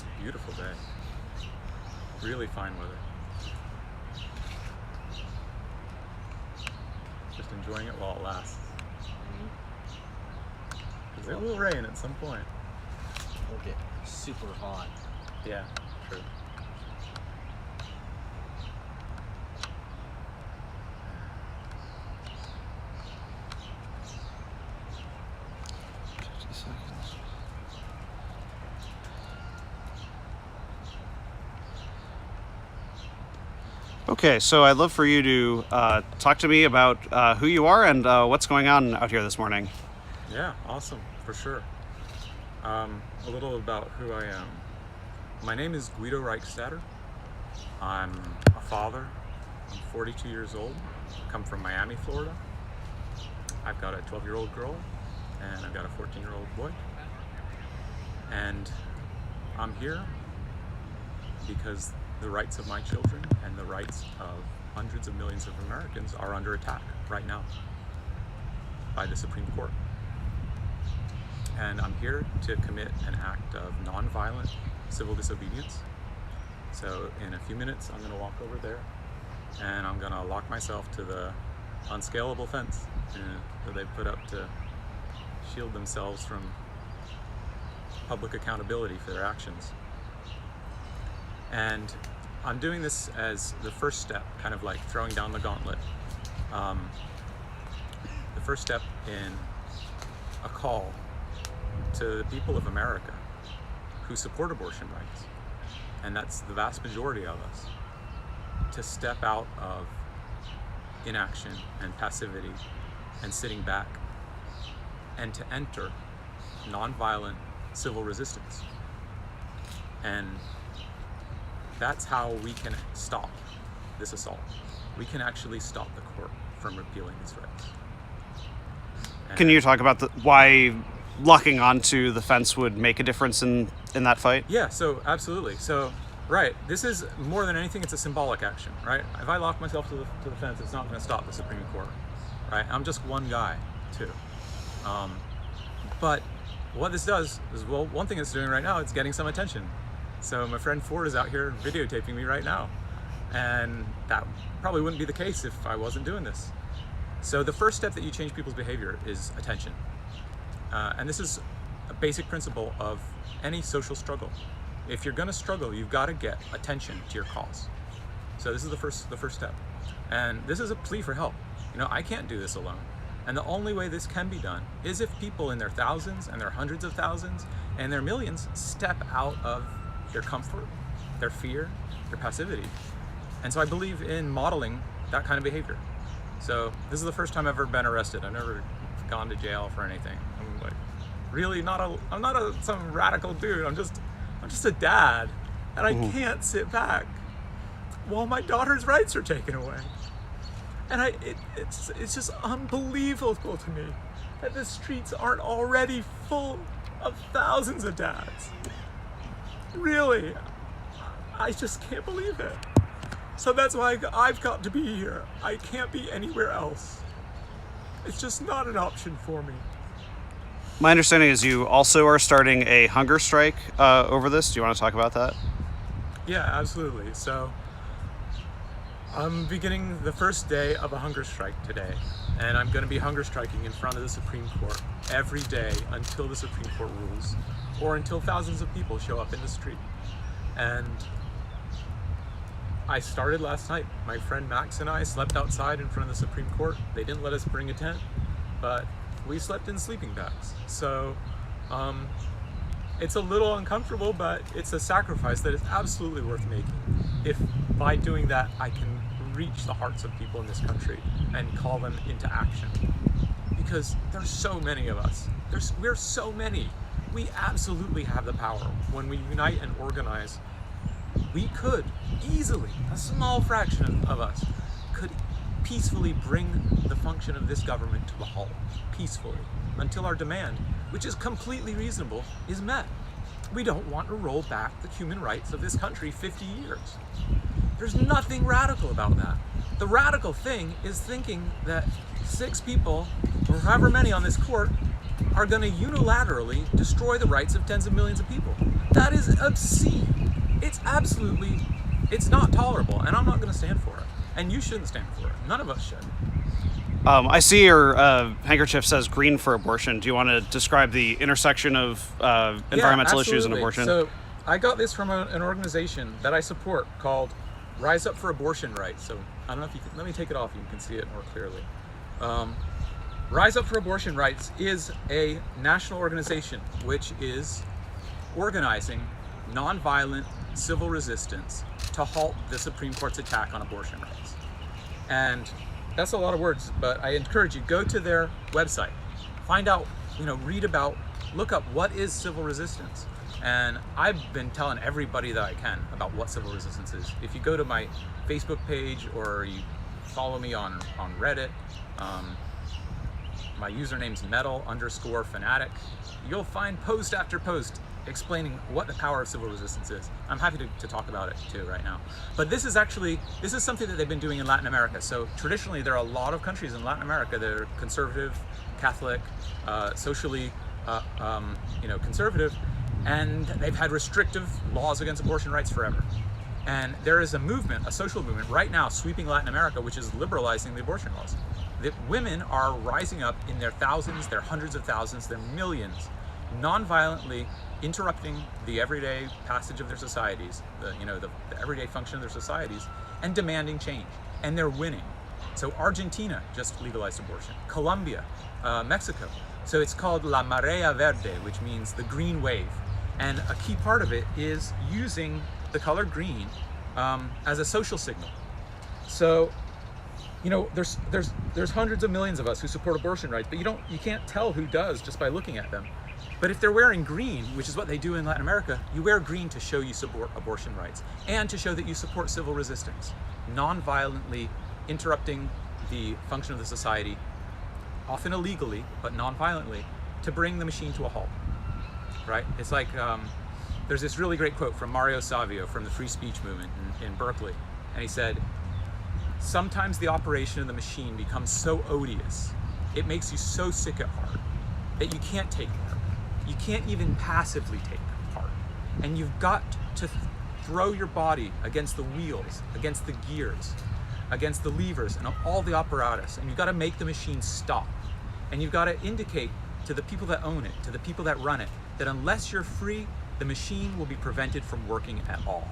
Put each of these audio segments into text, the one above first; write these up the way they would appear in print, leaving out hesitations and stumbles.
It's a beautiful day. Really fine weather. Just enjoying it while it lasts. Because it will rain at some point. It'll get super hot. Yeah, true. Okay, so I'd love for you to talk to me about who you are and what's going on out here this morning. Yeah, awesome, for sure. A little about who I am. My name is Guido Reichstatter. I'm a father. I'm 42 years old. I come from Miami, Florida. I've got a 12-year-old girl and I've got a 14-year-old boy. And I'm here because the rights of my children and the rights of hundreds of millions of Americans are under attack right now by the Supreme Court. And I'm here to commit an act of nonviolent civil disobedience. So in a few minutes, I'm gonna walk over there and I'm gonna lock myself to the unscalable fence that they put up to shield themselves from public accountability for their actions. And I'm doing this as the first step, kind of like throwing down the gauntlet. The first step in a call to the people of America who support abortion rights, and that's the vast majority of us, to step out of inaction and passivity and sitting back and to enter nonviolent civil resistance. And that's how we can stop this assault. We can actually stop the court from repealing these rights. Can you talk about why locking onto the fence would make a difference in that fight? Yeah, so absolutely. So, right, this is more than anything, it's a symbolic action, right? If I lock myself to the fence, it's not going to stop the Supreme Court, right? I'm just one guy, too. But what this does is, well, one thing it's doing right now, it's getting some attention. So my friend Ford is out here videotaping me right now. And that probably wouldn't be the case if I wasn't doing this. So the first step that you change people's behavior is attention. And this is a basic principle of any social struggle. If you're gonna struggle, you've gotta get attention to your cause. So this is the first step. And this is a plea for help. You know, I can't do this alone. And the only way this can be done is if people in their thousands and their hundreds of thousands and their millions step out of their comfort, their fear, their passivity. And so I believe in modeling that kind of behavior. So this is the first time I've ever been arrested. I've never gone to jail for anything. I'm like, really I'm not some radical dude. I'm just a dad, and I can't sit back while my daughter's rights are taken away. And it's just unbelievable to me that the streets aren't already full of thousands of dads. Really, I just can't believe it. So that's why I've got to be here. I can't be anywhere else. It's just not an option for me. My understanding is you also are starting a hunger strike over this. Do you want to talk about that? Yeah, absolutely. So I'm beginning the first day of a hunger strike today, and I'm going to be hunger striking in front of the Supreme Court every day until the Supreme Court rules, or until thousands of people show up in the street. And I started last night. My friend Max and I slept outside in front of the Supreme Court. They didn't let us bring a tent, but we slept in sleeping bags. So it's a little uncomfortable, but it's a sacrifice that is absolutely worth making. If by doing that, I can reach the hearts of people in this country and call them into action. Because there's so many of us. We're so many. We absolutely have the power. When we unite and organize, we could easily, a small fraction of us, could peacefully bring the function of this government to a halt, peacefully, until our demand, which is completely reasonable, is met. We don't want to roll back the human rights of this country 50 years. There's nothing radical about that. The radical thing is thinking that 6 people, or however many on this court, are going to unilaterally destroy the rights of tens of millions of people. That is obscene. It's not tolerable, and I'm not going to stand for it. And you shouldn't stand for it. None of us should. I see your handkerchief says green for abortion. Do you want to describe the intersection of environmental issues and absolutely. abortion? So I got this from an organization that I support called Rise Up for Abortion Rights. So I don't know if you can, let me take it off, you can see it more clearly. Rise Up for Abortion Rights is a national organization which is organizing nonviolent civil resistance to halt the Supreme Court's attack on abortion rights. And that's a lot of words, but I encourage you, go to their website, find out, read about, look up what is civil resistance. And I've been telling everybody that I can about what civil resistance is. If you go to my Facebook page or you follow me on Reddit, my username's metal_fanatic, you'll find post after post explaining what the power of civil resistance is. I'm happy to talk about it too right now. But this is something that they've been doing in Latin America. So traditionally there are a lot of countries in Latin America that are conservative, Catholic, socially conservative, and they've had restrictive laws against abortion rights forever. And there is a movement, a social movement right now sweeping Latin America, which is liberalizing the abortion laws. That women are rising up in their thousands, their hundreds of thousands, their millions, non-violently interrupting the everyday passage of their societies, the everyday function of their societies, and demanding change. And they're winning. So Argentina just legalized abortion, Colombia, Mexico. So it's called La Marea Verde, which means the green wave. And a key part of it is using the color green as a social signal. So, there's hundreds of millions of us who support abortion rights, but you can't tell who does just by looking at them. But if they're wearing green, which is what they do in Latin America, you wear green to show you support abortion rights and to show that you support civil resistance, non-violently interrupting the function of the society, often illegally, but non-violently, to bring the machine to a halt, right? It's like, there's this really great quote from Mario Savio from the free speech movement in Berkeley, and he said, "Sometimes the operation of the machine becomes so odious, it makes you so sick at heart that you can't take part. You can't even passively take part. And you've got to throw your body against the wheels, against the gears, against the levers and all the apparatus, and you've got to make the machine stop. And you've got to indicate to the people that own it, to the people that run it, that unless you're free, the machine will be prevented from working at all."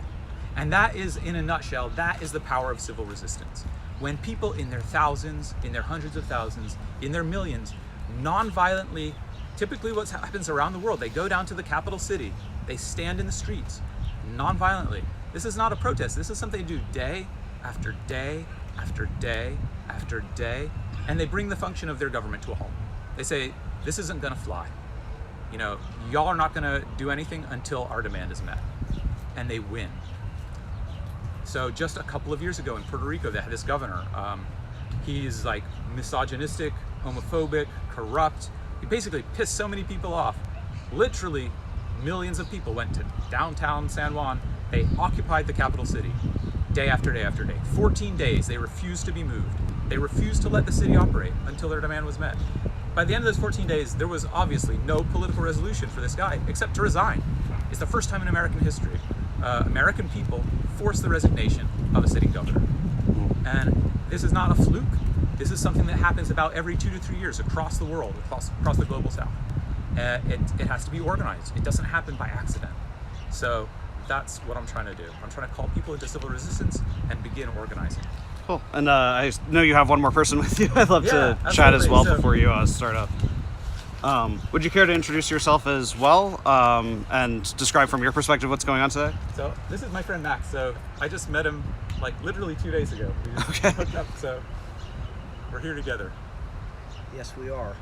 And that is, in a nutshell, that is the power of civil resistance. When people in their thousands, in their hundreds of thousands, in their millions, non-violently, typically what happens around the world, they go down to the capital city, they stand in the streets, non-violently. This is not a protest, this is something they do day after day after day after day, and they bring the function of their government to a halt. They say, this isn't gonna fly. Y'all are not gonna do anything until our demand is met. And they win. So just a couple of years ago in Puerto Rico, they had this governor. He's like misogynistic, homophobic, corrupt. He basically pissed so many people off. Literally millions of people went to downtown San Juan. They occupied the capital city day after day after day. 14 days, they refused to be moved. They refused to let the city operate until their demand was met. By the end of those 14 days, there was obviously no political resolution for this guy except to resign. It's the first time in American history American people forced the resignation of a sitting governor. And this is not a fluke. This is something that happens about every 2 to 3 years across the world, across the global south. It has to be organized. It doesn't happen by accident. So that's what I'm trying to do. I'm trying to call people into civil resistance and begin organizing. Cool. And I know you have one more person with you. I'd love to chat as absolutely. well So, before you start up. Would you care to introduce yourself as well and describe from your perspective what's going on today? So this is my friend Max. So I just met him like literally 2 days ago. We just hooked up, so we're here together. Yes, we are.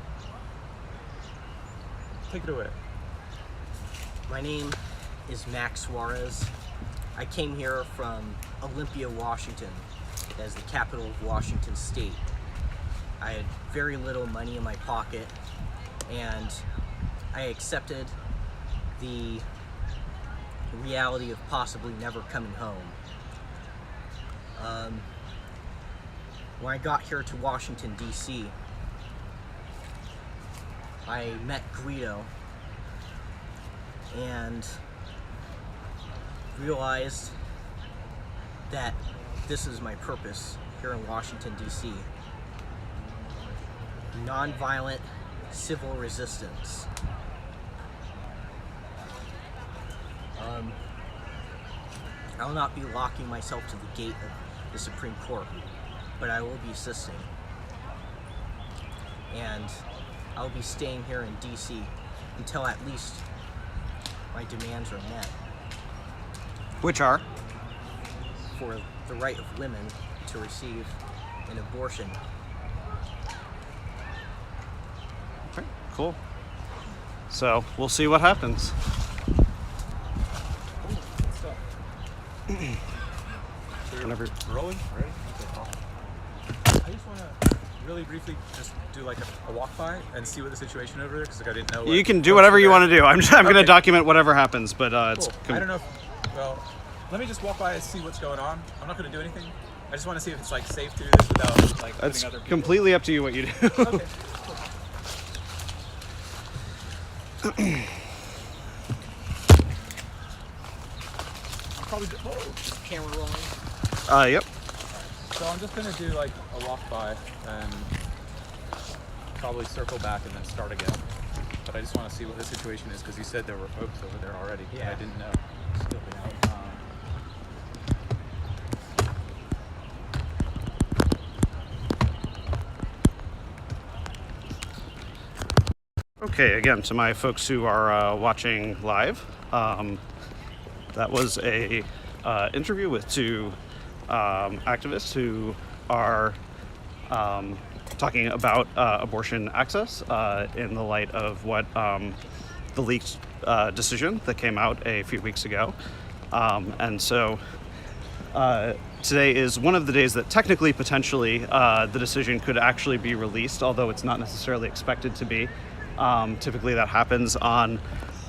Take it away. My name is Max Suarez. I came here from Olympia, Washington, as the capital of Washington State. I had very little money in my pocket, and I accepted the reality of possibly never coming home. When I got here to Washington, D.C., I met Guido, and realized that this is my purpose here in Washington, D.C. Nonviolent civil resistance. I will not be locking myself to the gate of the Supreme Court, but I will be assisting. And I'll be staying here in D.C. until at least my demands are met. Which are? For the right of women to receive an abortion. Okay, cool. So we'll see what happens. Whenever rolling, ready? I just want to really briefly just do like a walk by and see what the situation over there, because like I didn't know. You can do whatever you want to do. I'm going to Okay. document whatever happens, but it's. Cool. I don't know. Well, let me just walk by and see what's going on. I'm not going to do anything. I just want to see if it's like safe to do this without like That's putting other people. completely up to you what you do. Okay. Cool. Probably. Is the camera rolling? Yep. So I'm just gonna do like a walk by and probably circle back and then start again. But I just want to see what the situation is, because you said there were folks over there already. Yeah. I didn't know. Okay, again, to my folks who are watching live, that was a interview with two activists who are talking about abortion access in the light of what the leaked decision that came out a few weeks ago. And so today is one of the days that technically, potentially, the decision could actually be released, although it's not necessarily expected to be. Typically that happens on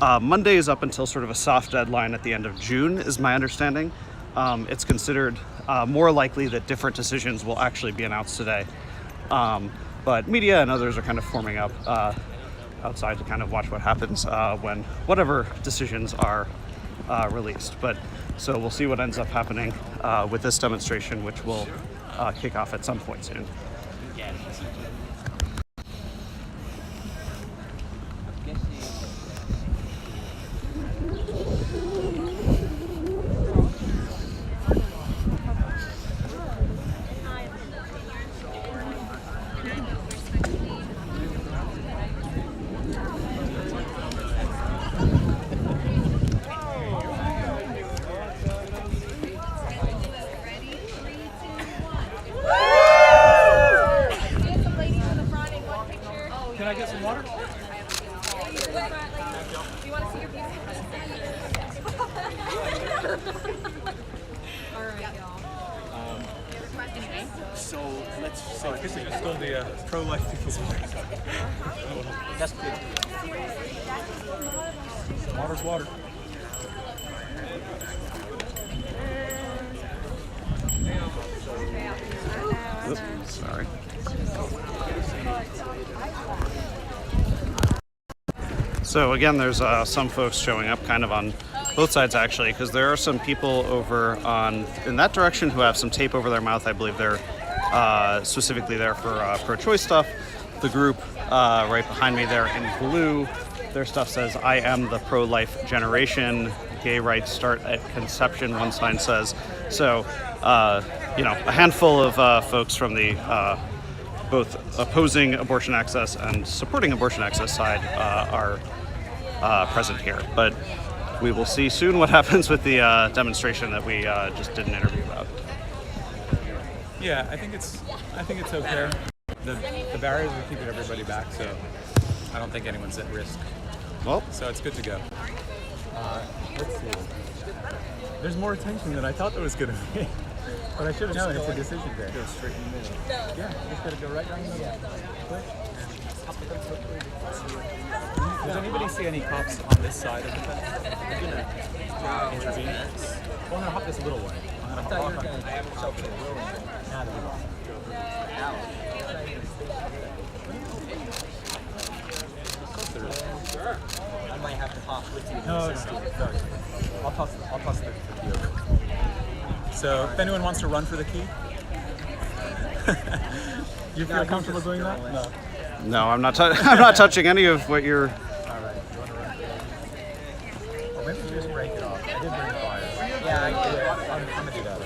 Mondays up until sort of a soft deadline at the end of June, is my understanding. It's considered more likely that different decisions will actually be announced today. But media and others are kind of forming up outside to kind of watch what happens when whatever decisions are released. But so we'll see what ends up happening with this demonstration, which will kick off at some point soon. Can I get some water? Do you want to see your beautiful All right, y'all. So let's. So I guess you just stole the pro-life people's voice. That's good. Water's water. Oops, sorry. So again, there's some folks showing up kind of on both sides actually, because there are some people over in that direction who have some tape over their mouth. I believe they're specifically there for pro-choice stuff. The group right behind me there in blue, their stuff says, "I am the pro-life generation. Gay rights start at conception," one sign says. So, a handful of folks from the both opposing abortion access and supporting abortion access side are present here. But we will see soon what happens with the demonstration that we just did an interview about. Yeah, I think it's okay. The barriers are keeping everybody back, so I don't think anyone's at risk. Well, So it's good to go. Let's see. There's more attention than I thought there was going to be. But I should have known it's a decision day. Go straight in the middle. Yeah, just got to go right down the middle. Does anybody see any cops on this side of the fence? I'm going to intervene. Well, I'm going to hop this little way. I'm going to hop on. I might have to hop with you and No, assist you. I'll toss the key over. So if anyone wants to run for the key, you feel comfortable doing that? No. No, I'm not. I'm not touching any of what you're. All right. You want to run for it? Or maybe you just break it off. I did bring fire. Yeah, I did. I'm gonna do that.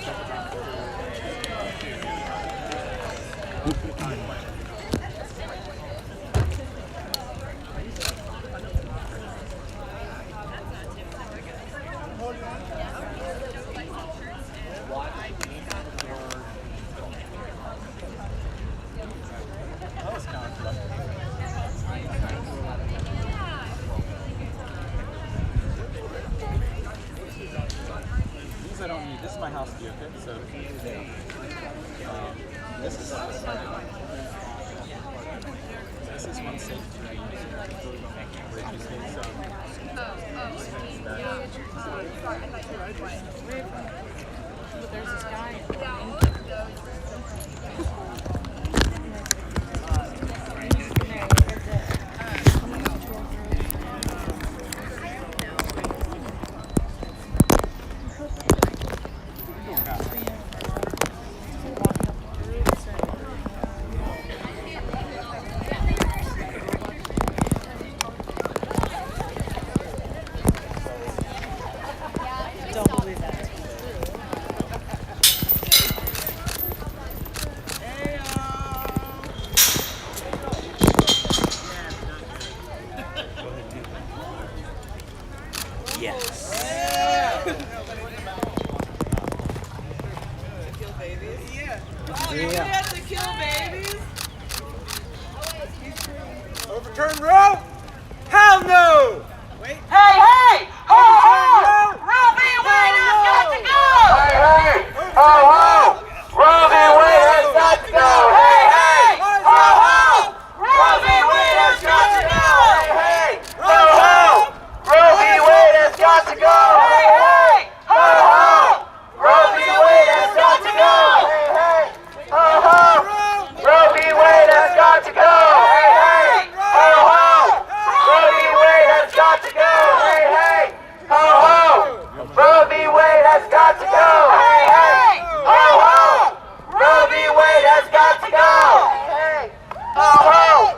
That was kind of fun. These I don't need. This is my house key, okay? So this is one safety where you say so. But there's this guy. Don't believe that. Yes. Overturn rope? Hell no! Wait. Hey, hey! Ho, ho! Roe v. Wade has got to go! Hey, hey! Ho, ho! Roe v. Wade has got to go! Hey, hey! Ho, ho! Roe v. Wade has got to go! Hey, hey! Ho, ho! Roe v. Wade has got to go! Hey, hey! Ho, ho! Roe v. Wade has got to go! Hey, hey! Ho, ho! Roe v. Wade has got to go! Hey, hey! Ho, ho! Roe v. Wade has got to go! Hey, hey! Ho, ho! Roe v. Wade has got to go! Hey, hey! Ho, ho! Roe v. Wade has got to go! Hey, ho, ho!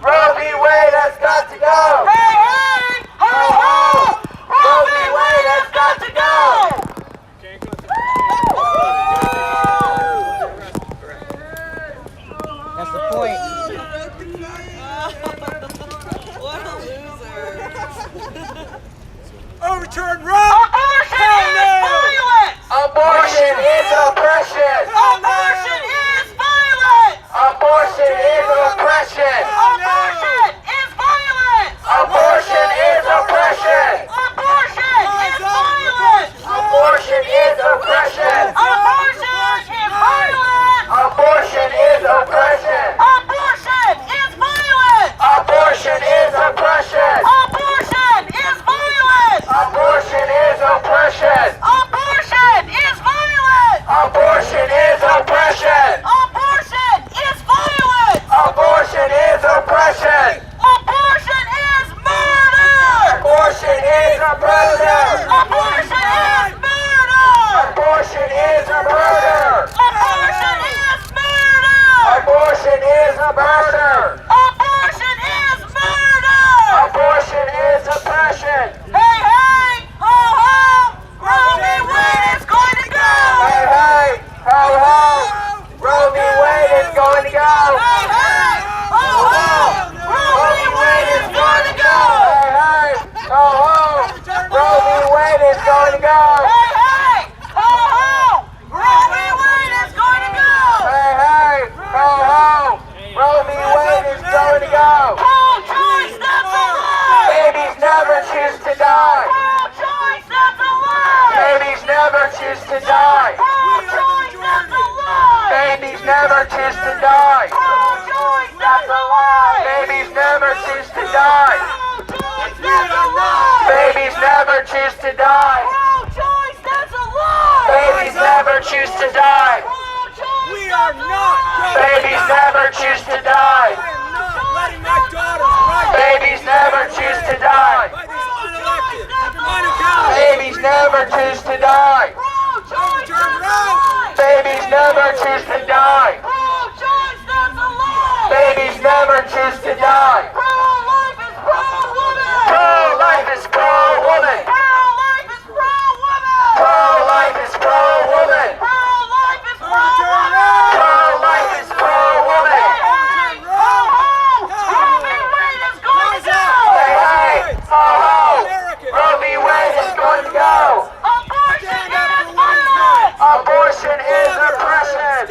Roe v. Wade has got to go! Hey, hey! Ho, ho! Roe v. Wade has got to go! That's the point. Overturn Roe! Abortion is violence! Abortion is oppression! Abortion is violence! Abortion is oppression! Abortion is violence! Abortion is oppression! Abortion is violence! Abortion is oppression! Abortion is violence! Abortion is oppression! Abortion is violence! Abortion is oppression! Abortion is violence! Abortion is oppression! Abortion is violence! Abortion is oppression! Abortion is violence! Abortion is oppression! Abortion is murder! Abortion is a murder! Abortion is murder! Abortion is a murder! Abortion is murder! Abortion is a murder! Abortion is murder! Abortion is oppression! Hey, hey! Ho, ho! Roe v. Wade is going to go! Hey, hey! Ho, ho! Roe v. Wade is going to go! Hey, hey! Ho, ho! Roe v. Wade is going to go! Hey, hey! Ho, ho! Roe v. Wade is going to go! Hey, hey! Ho, ho! Roe v. Wade is going to go! Hey, hey! Ho, ho! Roe v. Wade is going to go! Pro-choice, that's a lie! Babies never choose to die! Pro-choice, that's a lie! Babies never choose to die! Pro-choice, that's a lie! Babies never choose to die! Pro-choice, that's a lie! Babies never choose to die! Pro-choice, that's a lie! Babies never choose to die! Pro-choice, that's a lie! Babies never choose to die! Pro-choice, We are not! Babies never choose to die! letting my daughters Babies never choose to die. Babies never choose to die. Babies never choose to die. Babies never choose to die. Pro-life is pro-woman. Pro-life is pro-woman. Pro-life is pro-woman. Pro-life is pro-woman. Pro-life is pro-woman. Hey, hey, ho, ho. Roe v. Wade is going to go. Abortion is oppression.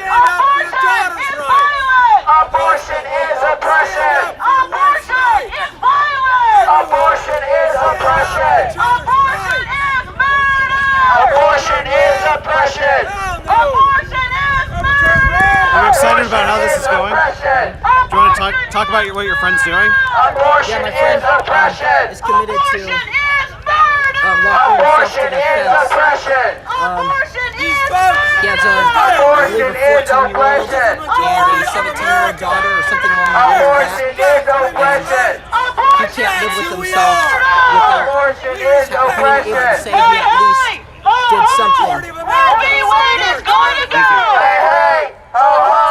Abortion is oppression. Abortion is oppression. Abortion is oppression. Are you excited about how this is going? Do you want to talk about what your friend's doing? Abortion My friend is oppression. is committed to Abortion is oppression. He has I believe, a 14-year-old and a 17-year-old daughter or something along Abortion is oppression. He can't live with himself without Abortion is being able to oppression. say he at least did something. Hey, hey, ho, ho.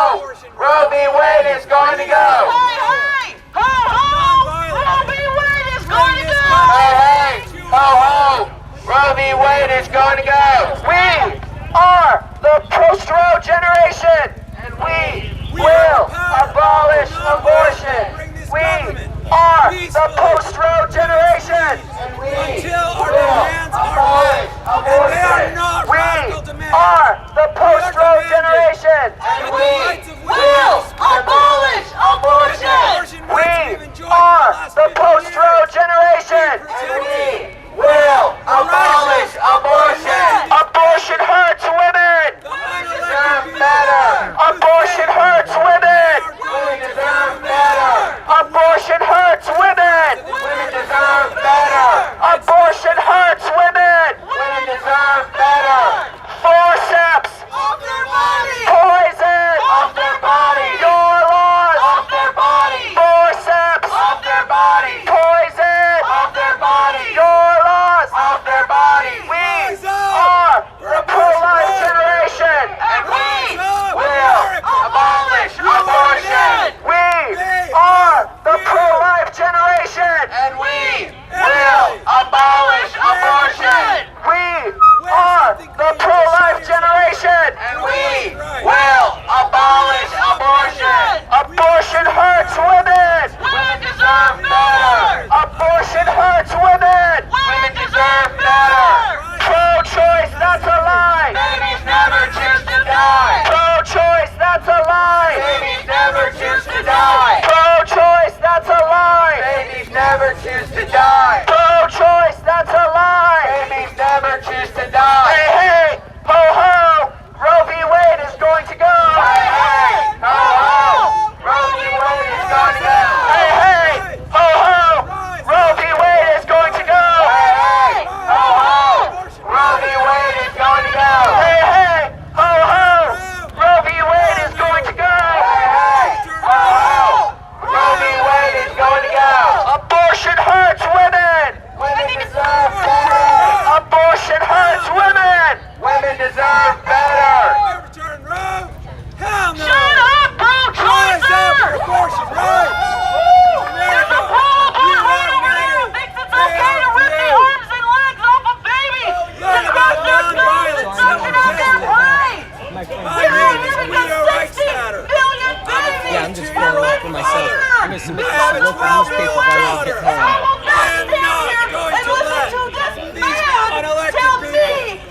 Roe v. Wade is going to go. Hey, hey, ho, ho. Roe v. Wade is going to go. We are the post-Roe generation, and we will abolish abortion. We are the post-Roe generation, and we will abolish abortion. We are the post-Roe generation, and we will abolish abortion. We are the post-Roe generation, and we will abolish abortion. Abortion hurts women. Women deserve better. Abortion hurts women. Women deserve better. Abortion hurts women. Women deserve better. Abortion hurts women. Women deserve better. Forceps. Off their body. Poison. Off their body. Your laws. Off their body. Forceps. Off their body. Poison. Off their body. Your laws. Off their body. We are the pro-life generation, and we will abolish abortion. We are the pro-life generation, and we will abolish abortion. We are the pro-life generation, and we will abolish abortion. Abortion hurts women. Women deserve better. Abortion hurts women. Women deserve better. Pro-choice, that's a lie. Babies never choose to die. Pro-choice, that's a lie. Babies never choose to die. Pro-choice, that's a lie. Babies never choose to die. Pro-choice, that's a lie. Babies never choose to die. Hey, hey, ho, ho. Roe v. Wade is going to go. Hey, hey, ho, ho. Roe v. Wade is going to go. Hey, hey, ho, ho. Roe v. Wade is going to go. Hey, hey, ho, ho. Roe v. Wade is going to go. Hey, hey, ho, ho. Roe v. Wade is going to go. Hey, hey, ho, ho. Roe v. Wade is going to go. Abortion hurts women. Women deserve better. Abortion hurts women. Women deserve better. Overturn Roe? Hell no! Shut up, pro-choicer! Rise up for abortion rights! There's a pro-abortion lady here who thinks it's okay to rip the arms and legs off of babies! Learn about nonviolence Sucking on their brains! My friend, We're giving We are us rights 60 matter. billion babies! yeah, I'm just filling it for myself. I'm gonna submit this to local newspaper by I get I home. will not stand here and listen to this man tell me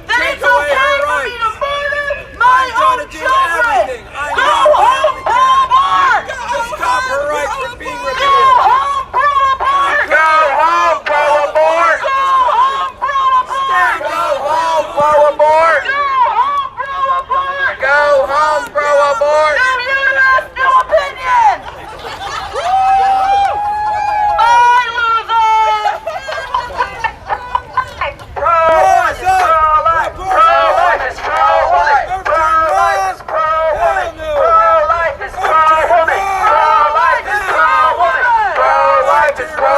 that it's okay for me to murder my own children! Go home, pro-abort! Just stop her rights from being Go repealed. home, pro-abort! Go home, pro-abort. Go home, pro-abort! Go home, pro-abort. Go home, pro-abort! Go home, pro-abort. New U.S. New opinion! Bye, loser! Pro-life is pro-life. Pro-life is pro-woman. Pro-life is pro-woman. Pro-life is pro-woman. Pro-life is pro-woman. Pro-life is pro-woman.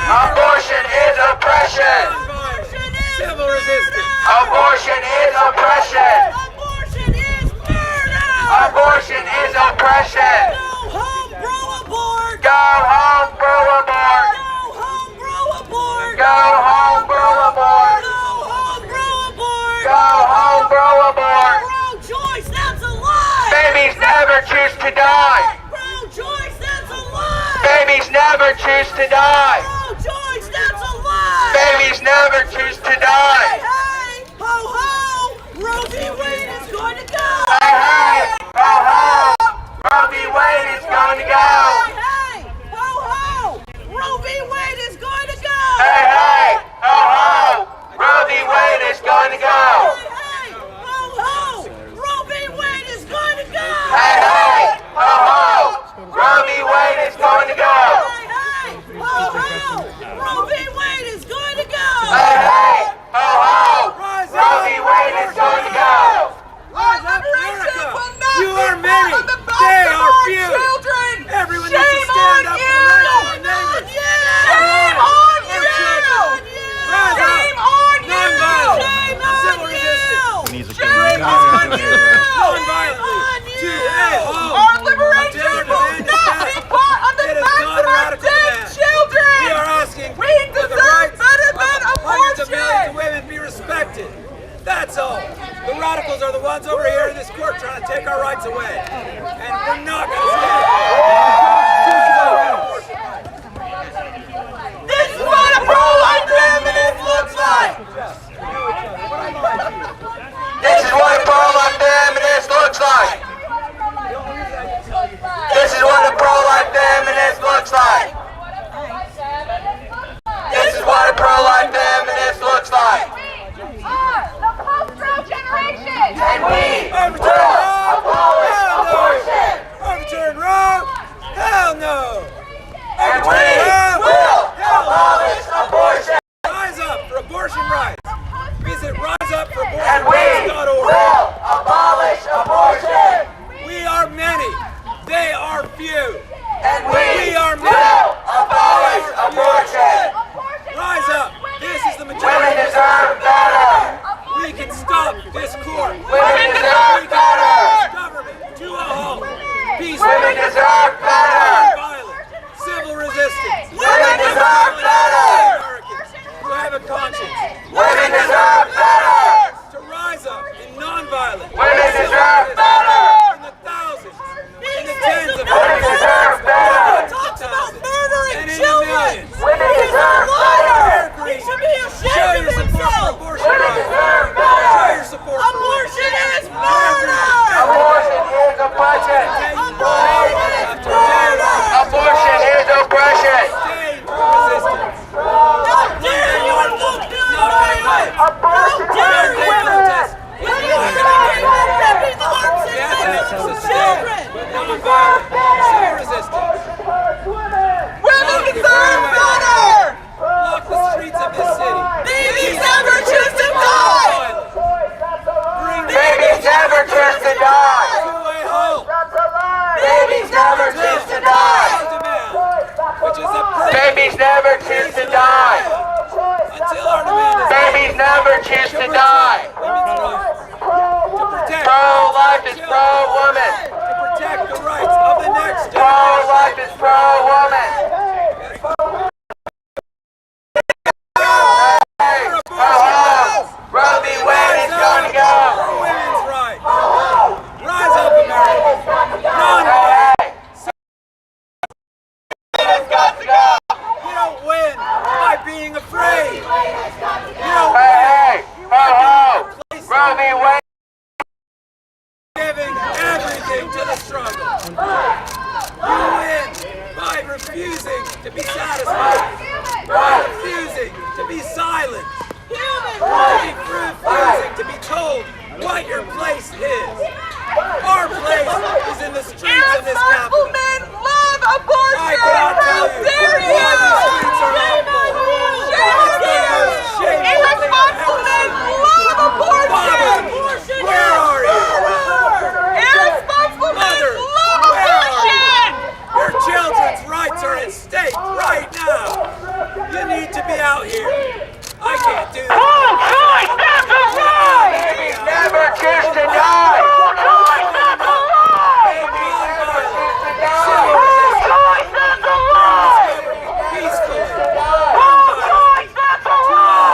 Abortion is oppression. Civil resistance. Abortion is oppression. Abortion is murder! Abortion is oppression. Go home, bro, abort! Go home, bro, abort. Go home, bro, abort! Go home, bro, abort. Go home, bro, abort! Go home, bro, abort. Pro-choice, that's a lie! Babies never choose to die. Pro-choice, that's a lie! Babies never choose to die. Pro-choice, that's a lie! Babies never choose to die. Hey, ho, ho! Roe v. Wade is going to go! Hey, hey, ho, ho. Roe v. Wade is going to go. Hey, ho, ho! Roe v. Wade is going to go! Hey, hey, ho, ho. Roe v. Wade is going to go. Hey, ho, ho! Roe v. Wade is going to go! Hey, hey, ho, ho. Roe v. Wade is going to go. Hey, hey, ho, ho! Roe v. Wade is going to go! Hey, hey, ho, ho. Roe v. Wade is going to go. Rise up, America! You are many. They are few. Everyone needs to stand up for the rights of our neighbors. Shame on you! Rise up. Non-violent. Civil resistance. Shame on you! Non-violently. To a home. Our liberation will not be put on the It is backs not of a our radical dead demand. children! We are asking We for the deserve rights better than of hundreds of millions abortion! of women be respected. That's all. The radicals are the ones over here in this court trying to take our rights away. And we're not going to stand. This is what a pro-life feminist looks like! This is what a pro-life feminist looks like. This is what a pro-life feminist looks like. This is what a pro-life feminist looks like. The post-Roe generation! And we Overturn Roe! abolish Hell no! abortion. Overturn Roe! Hell no! And we will abolish abortion. Rise up for abortion rights. Visit And we riseupforabortionrights.org. will abolish abortion. We are many. They are few. And we are will abolish abortion. Rise up. This is the Women majority. deserve better. We can stop this court. Women deserve better. Government to a halt. Peace. Women deserve better. Violence. Civil resistance. Women deserve better. Americans who have a conscience. Women deserve better. To rise up in nonviolent. Women deserve better. In the thousands. In the tens of Women deserve better. Talks about murdering And in the children! millions. Women He's a deserve liar! better. He should be Show ashamed your of support for himself! abortion Women rights. deserve Show better. your support for Abortion is murder! Abortion is oppression. Abortion is oppression. Stay resistance. How dare you invoke nonviolence! How dare you! Protest. You are ripping the hearts and minds of children! Nonviolent. Civil resistance. Women deserve better! Block the streets of this city. Babies never choose to die! Bring Babies never choose to die. to a halt. Babies never choose to die. Our demand, which is a perfect Babies never choose to die. until our demand is Babies never choose to die. women's rights. To protect, Pro-life is pro-woman. to protect the rights of the next generation. Pro-life is pro-woman. Roe v. Wade is gonna go. For women's rights. Rise up, America. Non-violent. It's got to go. You don't win by being afraid. You don't Hey, win hey, ho, ho. Roe v. Wade. giving everything to the struggle. You win by refusing to be satisfied, by refusing to be silent, by refusing to be told what your place is. Our place is in the streets of this capital. men love abortion! I cannot tell you How dare why you! these streets are not full. Shame me out here. I can't do that. Babies never choose to die. Babies never choose to die. Peacefully.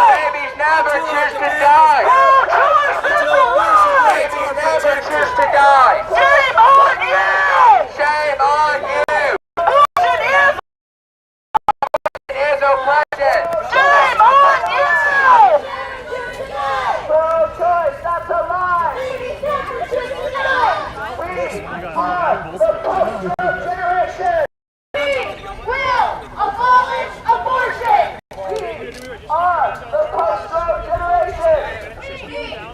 Babies never choose to die. Until abortion rights are Never protected. choose to die. Shame on you! Shame on you. It is oppression. Shame on you! Pro-choice, that's a lie. We are the post-Roe generation. Will abolish abortion! We are the post-Roe generation.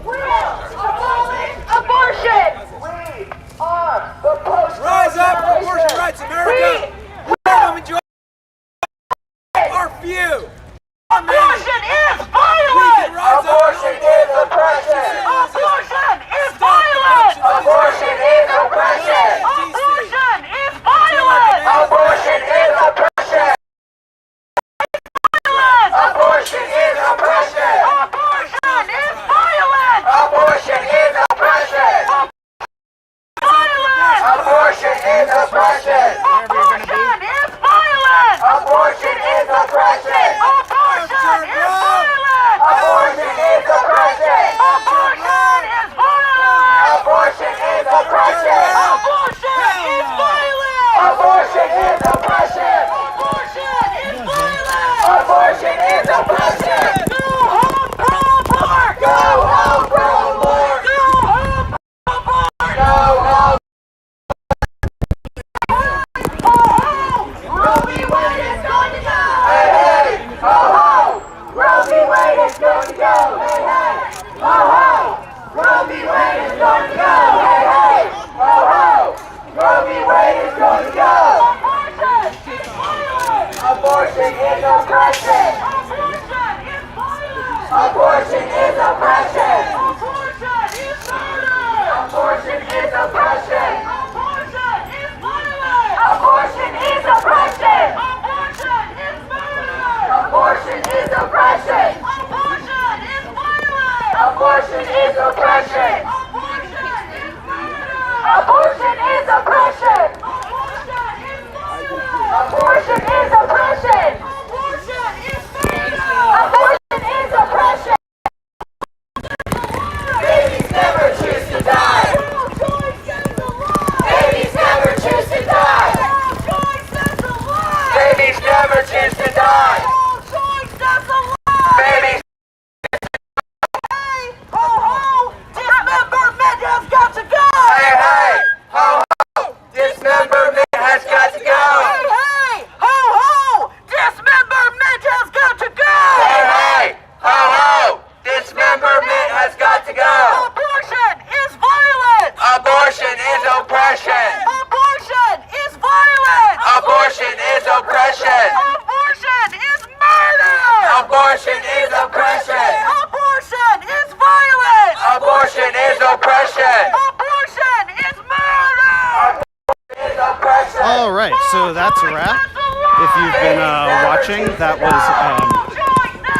Will abolish abortion! We are the post-Roe Rise up for abortion generation. rights, America! Freedom and joy are few. Are many. Abortion is We can violent! rise up. Abortion is oppression. Abortion is violent! Abortion is oppression. Abortion is violent! Abortion is oppression. Abortion is oppression. Abortion is violent! Abortion is oppression. Violent! Abortion is oppression. Abortion is violent! Abortion is oppression. Abortion is violent! Abortion is oppression. Abortion is violent! Abortion is oppression. Abortion is violent! Abortion is oppression. Abortion is violent! Abortion is oppression. Go home, pro-abort! Go home, pro-abort. Go home, pro-abort! Go home. Roe v. Wade is going to go! Hey, hey, ho, ho. Roe v. Wade is going to go. Hey, hey, ho, ho. Roe v. Wade is going to go. Hey, hey, ho, ho. Roe v. Wade is going to go. Abortion is oppression. Abortion is oppression. Abortion is oppression. Abortion is oppression. Abortion is oppression. Abortion is oppression. Abortion is oppression. Abortion is oppression. Abortion is oppression. Babies never choose to die. Babies never choose to die. Babies never choose to die. Babies. Dismemberment has got to go! Hey, hey, ho, ho. Dismemberment has got to go. Hey, ho, ho! Dismemberment has got to go! Hey, hey, ho, ho. Dismemberment has got to go. Abortion is violent! Abortion is oppression. Abortion is violent! Abortion is oppression. Abortion is murder! Abortion is oppression. Abortion is violent! Abortion is oppression. Abortion is murder! Is oppression. All right, so that's a wrap. If you've been watching, that was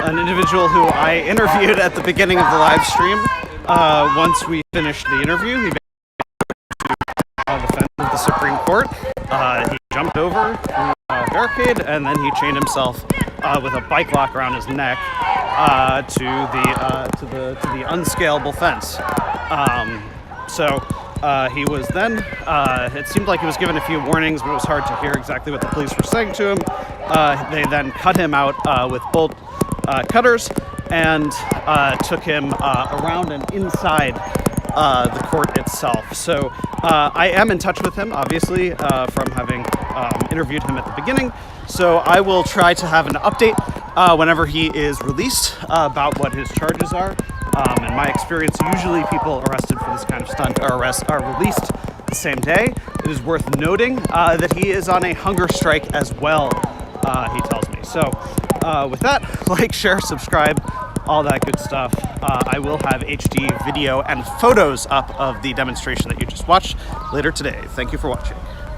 an individual who I interviewed at the beginning of the live stream. Once we finished the interview, he defended the Supreme Court. He jumped over through a barricade, and then he chained himself with a bike lock around his neck to the unscalable fence. He was then, it seemed like he was given a few warnings, but it was hard to hear exactly what the police were saying to him. They then cut him out with bolt cutters and took him around and inside the court itself. So I am in touch with him, obviously, from having interviewed him at the beginning. So I will try to have an update whenever he is released about what his charges are. In my experience, usually people arrested for this kind of stunt are released the same day. It is worth noting that he is on a hunger strike as well, he tells me. So with that, like, share, subscribe, all that good stuff. I will have HD video and photos up of the demonstration that you just watched later today. Thank you for watching.